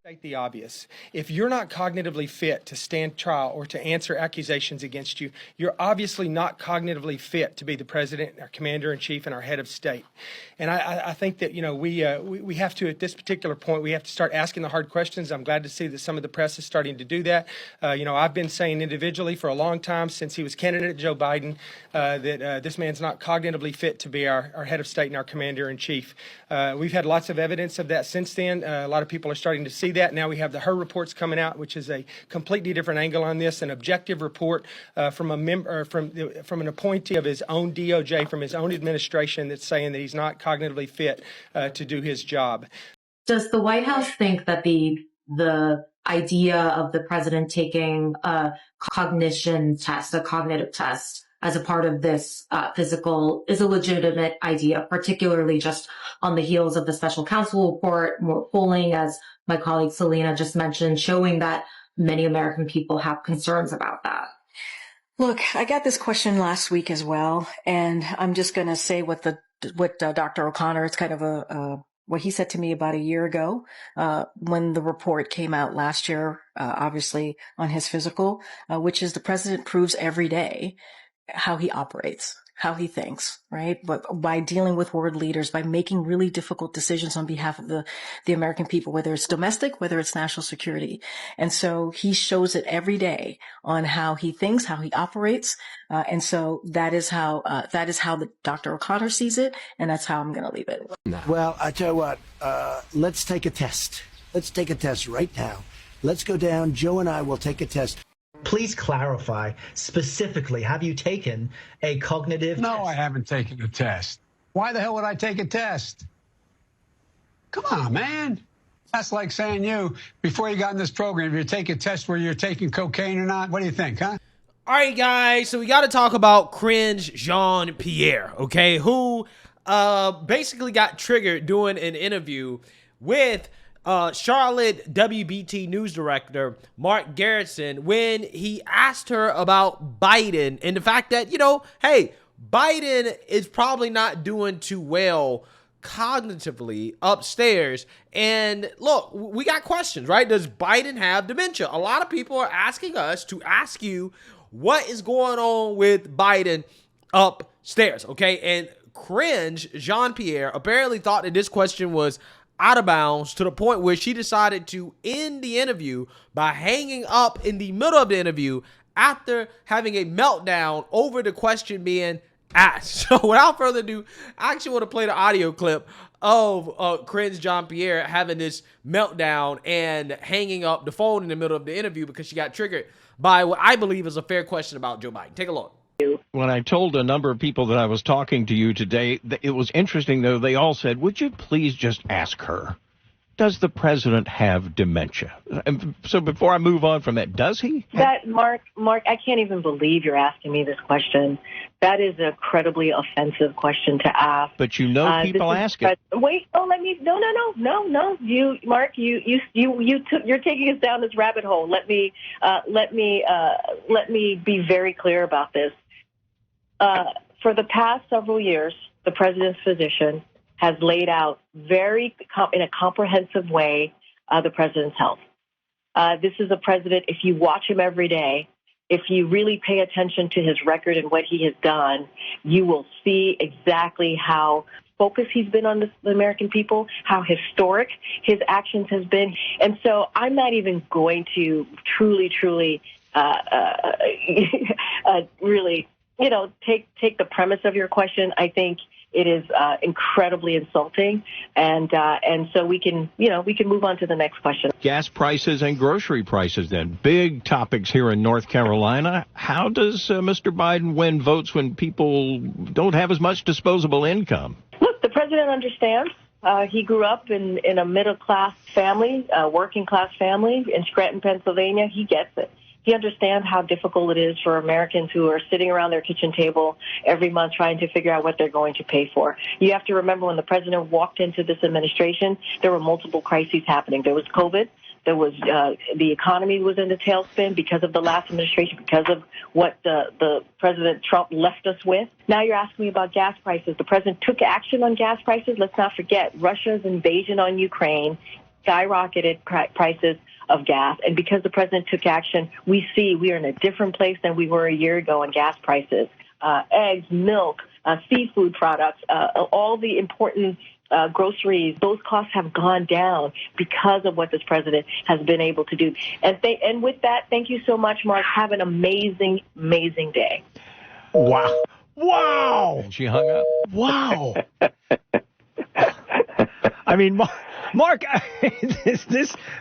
State the obvious. If you're not cognitively fit to stand trial or to answer accusations against you, you're obviously not cognitively fit to be the president, our commander-in-chief, and our head of state. And I think that, we have to, at this particular point, we have to start asking the hard questions. I'm glad to see that some of the press is starting to do that. I've been saying individually for a long time since he was candidate Joe Biden that this man's not cognitively fit to be our head of state and our commander-in-chief. We've had lots of evidence of that since then. A lot of people are starting to see that. Now we have the HER reports coming out, which is a completely different angle on this, an objective report from a member, from an appointee of his own DOJ, from his own administration, that's saying that he's not cognitively fit to do his job. Does the White House think that the idea of the president taking a cognition test, a cognitive test, as a part of this physical is a legitimate idea, particularly just on the heels of the special counsel report, more polling, as my colleague Selena just mentioned, showing that many American people have concerns about that? Look, I got this question last week as well, and I'm just going to say what Dr. O'Connor, it's kind of what he said to me about a year ago when the report came out last year, obviously on his physical, which is the president proves every day how he operates, how he thinks, right? But by dealing with world leaders, by making really difficult decisions on behalf of the American people, whether it's domestic, whether it's national security. And so he shows it every day on how he thinks, how he operates. And so that is how the Dr. O'Connor sees it. And that's how I'm going to leave it. Well, I tell you what, let's take a test. Let's take a test right now. Let's go down. Joe and I will take a test. Please clarify specifically, have you taken a cognitive test? No, I haven't taken a test. Why the hell would I take a test? Come on, man. That's like saying before you got in this program, if you take a test where you're taking cocaine or not, what do you think, huh? All right, guys, so we got to talk about cringe Jean-Pierre, okay, who basically got triggered doing an interview with Charlotte WBT news director Mark Garrison when he asked her about Biden and the fact that, hey, Biden is probably not doing too well cognitively upstairs. And look, we got questions, right? Does Biden have dementia? A lot of people are asking us to ask you what is going on with Biden upstairs, okay? And cringe Jean-Pierre apparently thought that this question was out of bounds to the point where she decided to end the interview by hanging up in the middle of the interview after having a meltdown over the question being asked. So without further ado, I actually want to play the audio clip of cringe Jean-Pierre having this meltdown and hanging up the phone in the middle of the interview because she got triggered by what I believe is a fair question about Joe Biden. Take a look. When I told a number of people that I was talking to you today, it was interesting, though. They all said, would you please just ask her, does the president have dementia? And so before I move on from that, does he? Mark, I can't even believe you're asking me this question. That is an incredibly offensive question to ask. But people ask it. Wait, no. Mark, you're taking us down this rabbit hole. Let me be very clear about this. For the past several years, the president's physician has laid out in a comprehensive way the president's health. This is a president, if you watch him every day, if you really pay attention to his record and what he has done, you will see exactly how focused he's been on the American people, how historic his actions has been. And so I'm not even going to truly really, take the premise of your question. I think it is incredibly insulting, and so we can move on to the next question. Gas prices and grocery prices, then big topics here in North Carolina. How does Mr. Biden win votes when people don't have as much disposable income? Look, the president understands. He grew up in a middle-class family, working-class family in Scranton, Pennsylvania. He gets it. He understands how difficult it is for Americans who are sitting around their kitchen table every month trying to figure out what they're going to pay for. You have to remember when the president walked into this administration, there were multiple crises happening. There was COVID. There was the economy was in the tailspin because of the last administration, because of what the President Trump left us with. Now you're asking me about gas prices. The president took action on gas prices. Let's not forget Russia's invasion on Ukraine skyrocketed prices of gas. And because the president took action, we see we are in a different place than we were a year ago in gas prices. Eggs, milk, seafood products, all the important groceries, those costs have gone down because of what this president has been able to do. And with that, thank you so much, Mark. Have an amazing, amazing day. Wow. Wow. And she hung up. Wow. I mean, Mark,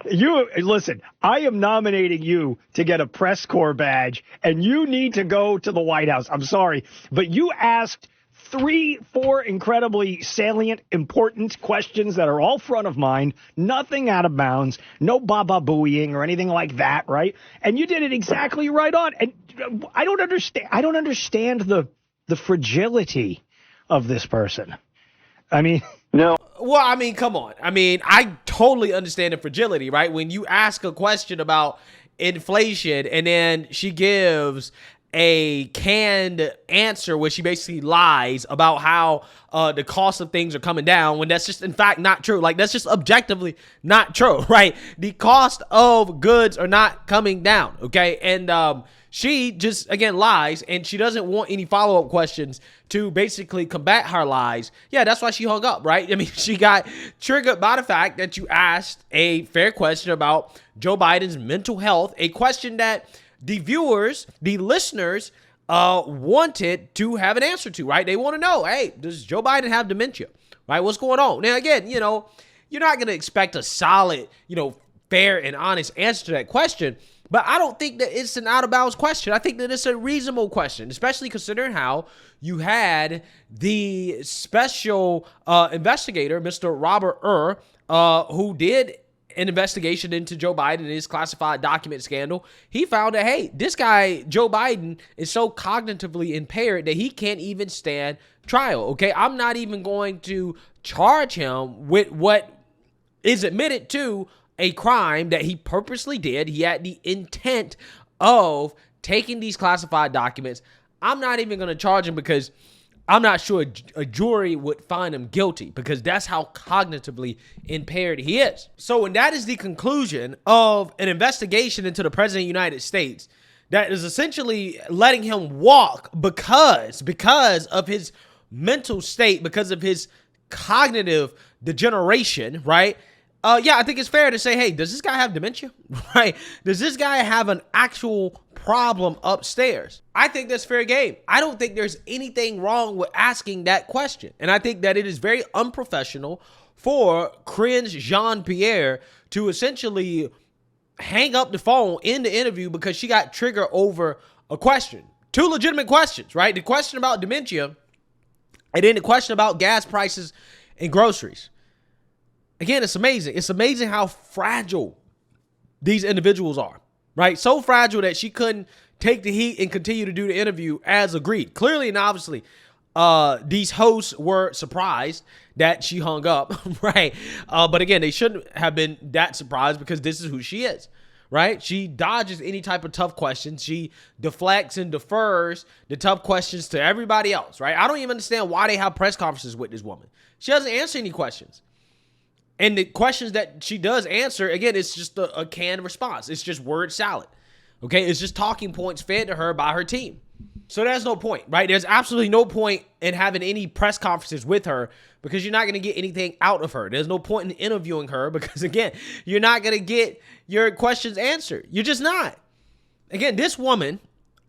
listen, I am nominating you to get a press corps badge, and you need to go to the White House. I'm sorry, but you asked 3-4 incredibly salient, important questions that are all front of mind, nothing out of bounds, no baba-booeying or anything like that, right? And you did it exactly right on. And I don't understand the fragility of this person. I mean, well, I mean, come on. I mean, I totally understand the fragility, right? When you ask a question about inflation and then she gives a canned answer where she basically lies about how the cost of things are coming down, when that's just in fact not true. Like, that's just objectively not true, right? The cost of goods are not coming down, okay? And she just, again, lies, and she doesn't want any follow-up questions to basically combat her lies. Yeah, that's why she hung up, right? I mean, she got triggered by the fact that you asked a fair question about Joe Biden's mental health, a question that the viewers, the listeners, wanted to have an answer to, right? They want to know, hey, does Joe Biden have dementia, right? What's going on? Now, again, you're not going to expect a solid, fair and honest answer to that question, but I don't think that it's an out-of-bounds question. I think that it's a reasonable question, especially considering how you had the special investigator, Mr. Robert who did an investigation into Joe Biden and his classified document scandal. He found that, hey, this guy, Joe Biden, is so cognitively impaired that he can't even stand trial, okay? I'm not even going to charge him with what is admitted to a crime that he purposely did. He had the intent of taking these classified documents. I'm not even going to charge him because I'm not sure a jury would find him guilty, because that's how cognitively impaired he is. So when that is the conclusion of an investigation into the president of the United States that is essentially letting him walk because of his mental state, because of his cognitive degeneration, right? Yeah, I think it's fair to say, hey, does this guy have dementia, right? Does this guy have an actual problem upstairs? I think that's fair game. I don't think there's anything wrong with asking that question. And I think that it is very unprofessional for cringe Jean-Pierre to essentially hang up the phone in the interview because she got triggered over a question. Two legitimate questions, right? The question about dementia and then the question about gas prices and groceries. Again, it's amazing. It's amazing how fragile these individuals are, right? So fragile that she couldn't take the heat and continue to do the interview as agreed. Clearly and obviously, these hosts were surprised that she hung up, right? But again, they shouldn't have been that surprised because this is who she is, right? She dodges any type of tough questions. She deflects and defers the tough questions to everybody else, right? I don't even understand why they have press conferences with this woman. She doesn't answer any questions. And the questions that she does answer, again, it's just a canned response. It's just word salad, okay? It's just talking points fed to her by her team. So there's no point, right? There's absolutely no point in having any press conferences with her because you're not going to get anything out of her. There's no point in interviewing her because, again, you're not going to get your questions answered. You're just not. Again, this woman,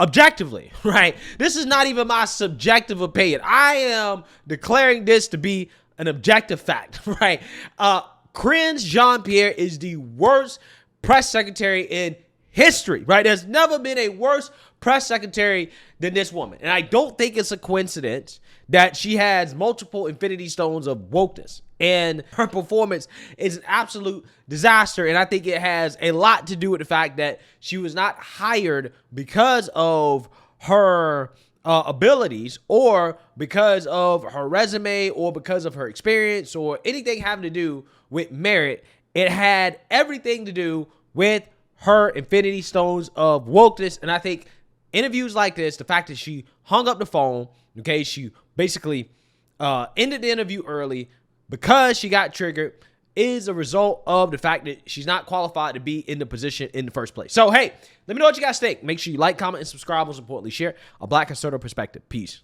objectively, right? This is not even my subjective opinion. I am declaring this to be an objective fact, right? Cringe Jean-Pierre is the worst press secretary in history, right? There's never been a worse press secretary than this woman. And I don't think it's a coincidence that she has multiple infinity stones of wokeness. And her performance is an absolute disaster. And I think it has a lot to do with the fact that she was not hired because of her abilities or because of her resume or because of her experience or anything having to do with merit. It had everything to do with her infinity stones of wokeness. And I think interviews like this, the fact that she hung up the phone, okay, she basically ended the interview early because she got triggered, is a result of the fact that she's not qualified to be in the position in the first place. So, hey, let me know what you guys think. Make sure you like, comment, and subscribe. Most importantly, share a Black conservative perspective. Peace.